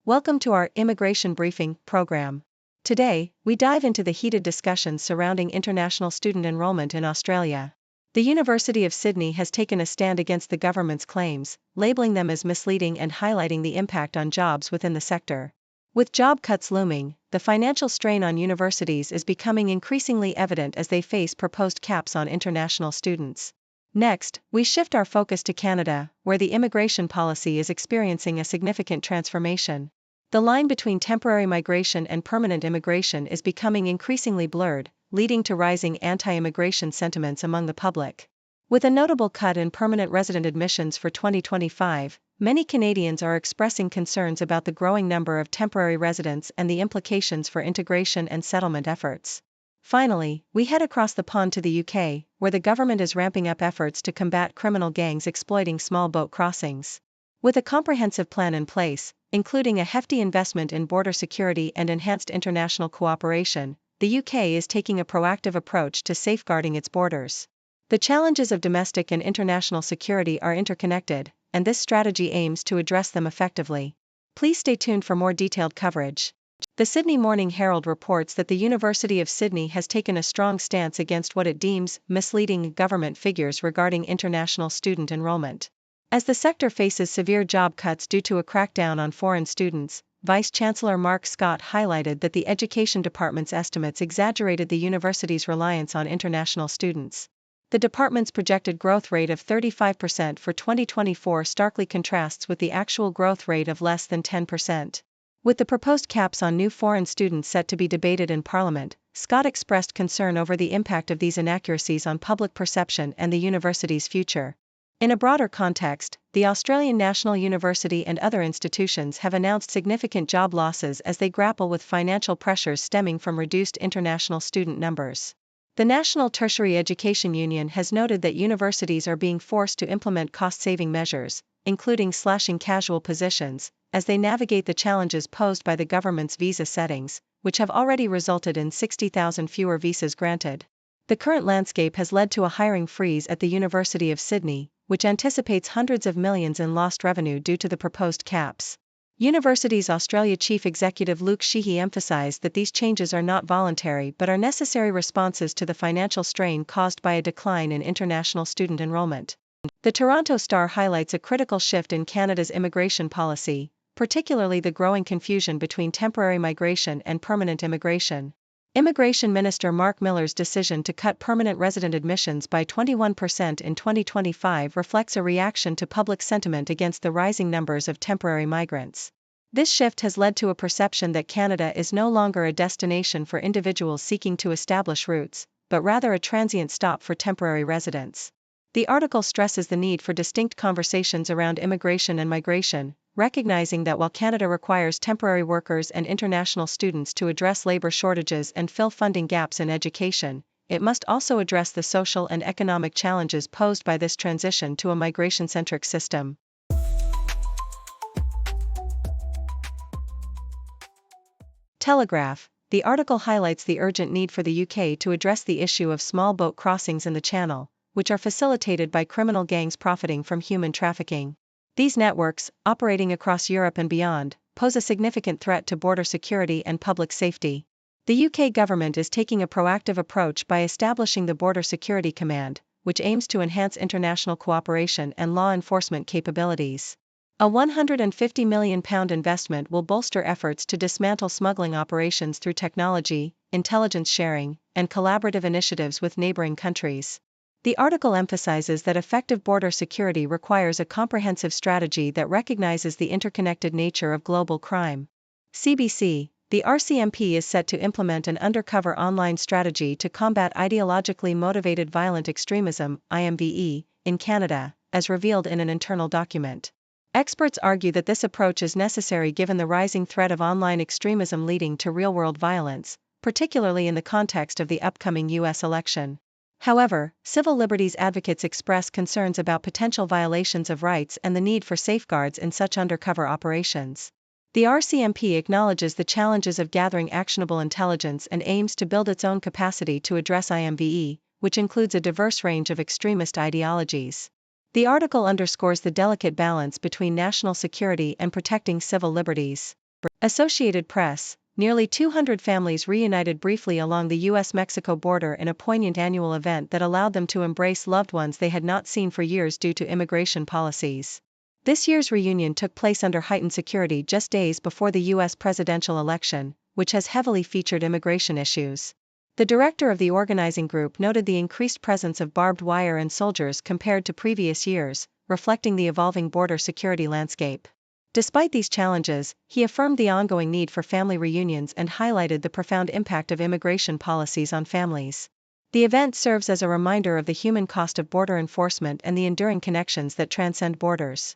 Welcome to our Immigration Briefing program. Today, we dive into the heated discussions surrounding international student enrollment in Australia. The University of Sydney has taken a stand against the government's claims, labeling them as misleading and highlighting the impact on jobs within the sector. With job cuts looming, the financial strain on universities is becoming increasingly evident as they face proposed caps on international students. Next, we shift our focus to Canada, where the immigration policy is experiencing a significant transformation. The line between temporary migration and permanent immigration is becoming increasingly blurred, leading to rising anti-immigration sentiments among the public. With a notable cut in permanent resident admissions for 2025, many Canadians are expressing concerns about the growing number of temporary residents and the implications for integration and settlement efforts. Finally, we head across the pond to the UK, where the government is ramping up efforts to combat criminal gangs exploiting small boat crossings. With a comprehensive plan in place, including a hefty investment in border security and enhanced international cooperation, the UK is taking a proactive approach to safeguarding its borders. The challenges of domestic and international security are interconnected, and this strategy aims to address them effectively. Please stay tuned for more detailed coverage. The Sydney Morning Herald reports that the University of Sydney has taken a strong stance against what it deems misleading government figures regarding international student enrollment. As the sector faces severe job cuts due to a crackdown on foreign students, Vice-Chancellor Mark Scott highlighted that the Education Department's estimates exaggerated the university's reliance on international students. The department's projected growth rate of 35% for 2024 starkly contrasts with the actual growth rate of less than 10%. With the proposed caps on new foreign students set to be debated in Parliament, Scott expressed concern over the impact of these inaccuracies on public perception and the university's future. In a broader context, the Australian National University and other institutions have announced significant job losses as they grapple with financial pressures stemming from reduced international student numbers. The National Tertiary Education Union has noted that universities are being forced to implement cost-saving measures, including slashing casual positions, as they navigate the challenges posed by the government's visa settings, which have already resulted in 60,000 fewer visas granted. The current landscape has led to a hiring freeze at the University of Sydney, which anticipates hundreds of millions in lost revenue due to the proposed caps. Universities Australia Chief Executive Luke Sheehy emphasized that these changes are not voluntary but are necessary responses to the financial strain caused by a decline in international student enrollment. The Toronto Star highlights a critical shift in Canada's immigration policy, particularly the growing confusion between temporary migration and permanent immigration. Immigration Minister Mark Miller's decision to cut permanent resident admissions by 21% in 2025 reflects a reaction to public sentiment against the rising numbers of temporary migrants. This shift has led to a perception that Canada is no longer a destination for individuals seeking to establish roots, but rather a transient stop for temporary residents. The article stresses the need for distinct conversations around immigration and migration, recognizing that while Canada requires temporary workers and international students to address labor shortages and fill funding gaps in education, it must also address the social and economic challenges posed by this transition to a migration-centric system. Telegraph. The article highlights the urgent need for the UK to address the issue of small boat crossings in the Channel, which are facilitated by criminal gangs profiting from human trafficking. These networks, operating across Europe and beyond, pose a significant threat to border security and public safety. The UK government is taking a proactive approach by establishing the Border Security Command, which aims to enhance international cooperation and law enforcement capabilities. A £150 million investment will bolster efforts to dismantle smuggling operations through technology, intelligence sharing, and collaborative initiatives with neighboring countries. The article emphasizes that effective border security requires a comprehensive strategy that recognizes the interconnected nature of global crime. CBC. The RCMP is set to implement an undercover online strategy to combat ideologically motivated violent extremism, IMVE, in Canada, as revealed in an internal document. Experts argue that this approach is necessary given the rising threat of online extremism leading to real-world violence, particularly in the context of the upcoming U.S. election. However, civil liberties advocates express concerns about potential violations of rights and the need for safeguards in such undercover operations. The RCMP acknowledges the challenges of gathering actionable intelligence and aims to build its own capacity to address IMVE, which includes a diverse range of extremist ideologies. The article underscores the delicate balance between national security and protecting civil liberties. Associated Press. Nearly 200 families reunited briefly along the U.S.-Mexico border in a poignant annual event that allowed them to embrace loved ones they had not seen for years due to immigration policies. This year's reunion took place under heightened security just days before the U.S. presidential election, which has heavily featured immigration issues. The director of the organizing group noted the increased presence of barbed wire and soldiers compared to previous years, reflecting the evolving border security landscape. Despite these challenges, he affirmed the ongoing need for family reunions and highlighted the profound impact of immigration policies on families. The event serves as a reminder of the human cost of border enforcement and the enduring connections that transcend borders.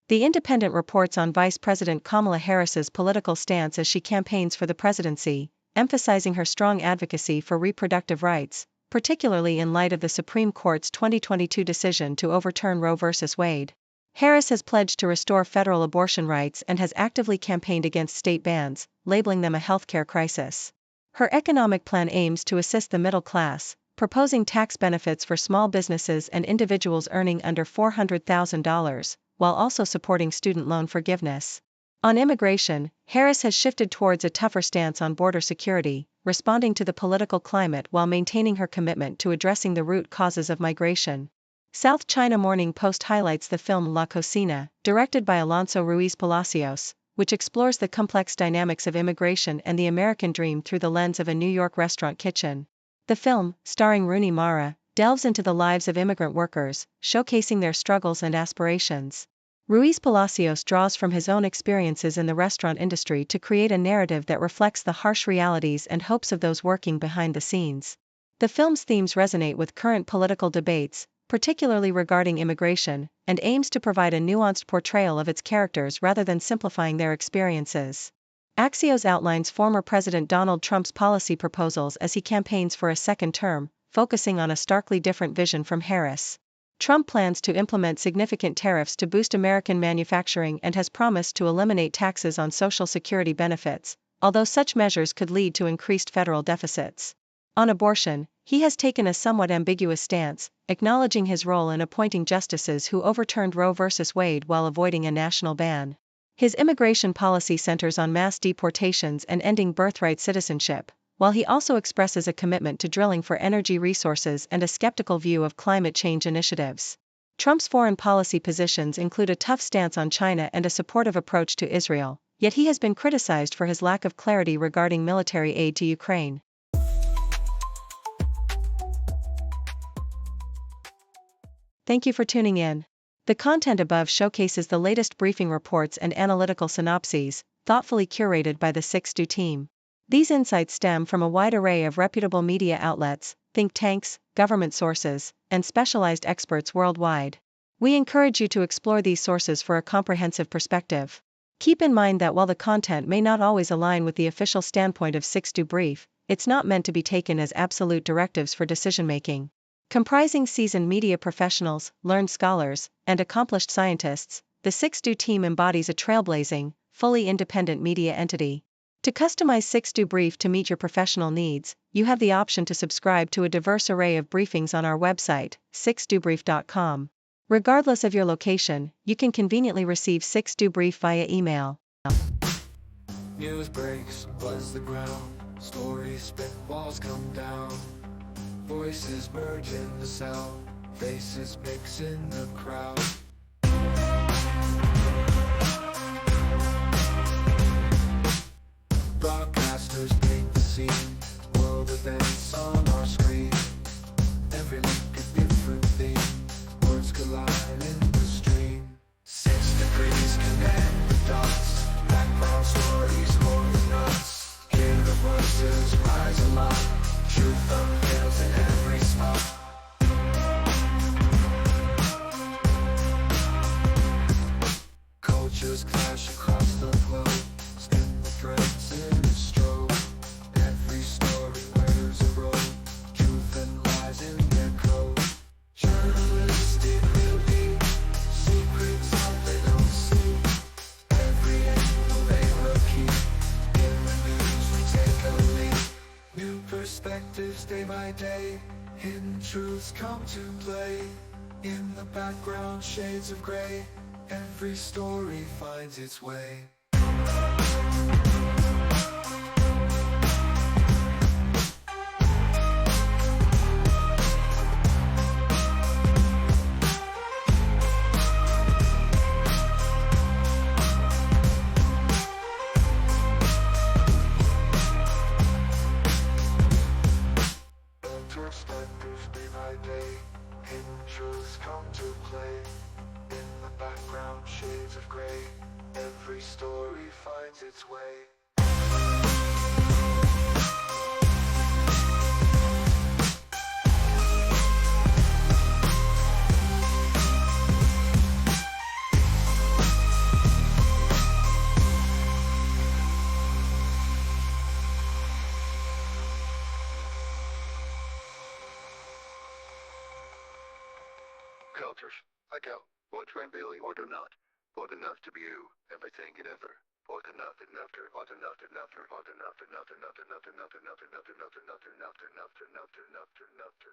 The Independent reports on Vice President Kamala Harris's political stance as she campaigns for the presidency, emphasizing her strong advocacy for reproductive rights, particularly in light of the Supreme Court's 2022 decision to overturn Roe v. Wade. Harris has pledged to restore federal abortion rights and has actively campaigned against state bans, labeling them a healthcare crisis. Her economic plan aims to assist the middle class, proposing tax benefits for small businesses and individuals earning under $400,000, while also supporting student loan forgiveness. On immigration, Harris has shifted towards a tougher stance on border security, responding to the political climate while maintaining her commitment to addressing the root causes of migration. South China Morning Post highlights the film La Cocina, directed by Alonso Ruiz Palacios, which explores the complex dynamics of immigration and the American dream through the lens of a New York restaurant kitchen. The film, starring Rooney Mara, delves into the lives of immigrant workers, showcasing their struggles and aspirations. Ruiz Palacios draws from his own experiences in the restaurant industry to create a narrative that reflects the harsh realities and hopes of those working behind the scenes. The film's themes resonate with current political debates, particularly regarding immigration, and aims to provide a nuanced portrayal of its characters rather than simplifying their experiences. Axios outlines former President Donald Trump's policy proposals as he campaigns for a second term, focusing on a starkly different vision from Harris. Trump plans to implement significant tariffs to boost American manufacturing and has promised to eliminate taxes on Social Security benefits, although such measures could lead to increased federal deficits. On abortion, he has taken a somewhat ambiguous stance, acknowledging his role in appointing justices who overturned Roe v. Wade while avoiding a national ban. His immigration policy centers on mass deportations and ending birthright citizenship, while he also expresses a commitment to drilling for energy resources and a skeptical view of climate change initiatives. Trump's foreign policy positions include a tough stance on China and a supportive approach to Israel, yet he has been criticized for his lack of clarity regarding military aid to Ukraine. Thank you for tuning in. The content above showcases the latest briefing reports and analytical synopses, thoughtfully curated by the 6Do team. These insights stem from a wide array of reputable media outlets, think tanks, government sources, and specialized experts worldwide. We encourage you to explore these sources for a comprehensive perspective. Keep in mind that while the content may not always align with the official standpoint of 6Do Brief, it's not meant to be taken as absolute directives for decision-making. Comprising seasoned media professionals, learned scholars, and accomplished scientists, the 6Do team embodies a trailblazing, fully independent media entity. To customize 6Do Brief to meet your professional needs, you have the option to subscribe to a diverse array of briefings on our website, 6dobrief.com. Regardless of your location, you can conveniently receive 6Do Brief via email. News breaks, buzz the ground, stories spit, walls come down. Voices merge in the sound, faces mix in the crowd. Broadcasters paint the scene, world events on our screen. Every link a different theme, words collide in the stream. 6 degrees connect the dots, background stories holding us. Hear the voices rise aloft, truth unveils in every spot. Cultures clash across the globe, spin the threads in a stroke. Every story wears a robe, truth and lies in their code. Journalistic beauty, secrets that they don't see. Every angle they will keep, in the news we take a lead. New perspectives day by day, hidden truths come to play. In the background, shades of gray, every story finds its way. Perspectives day by day, hidden truths come to play. In the background, shades of gray, every story finds its way. Cultures, like how, what really or do not, what enough to be you, everything and ever, what enough and after, what enough and after, what enough and enough and enough and enough and enough and enough and enough and enough and enough and enough and enough and enough and enough and enough.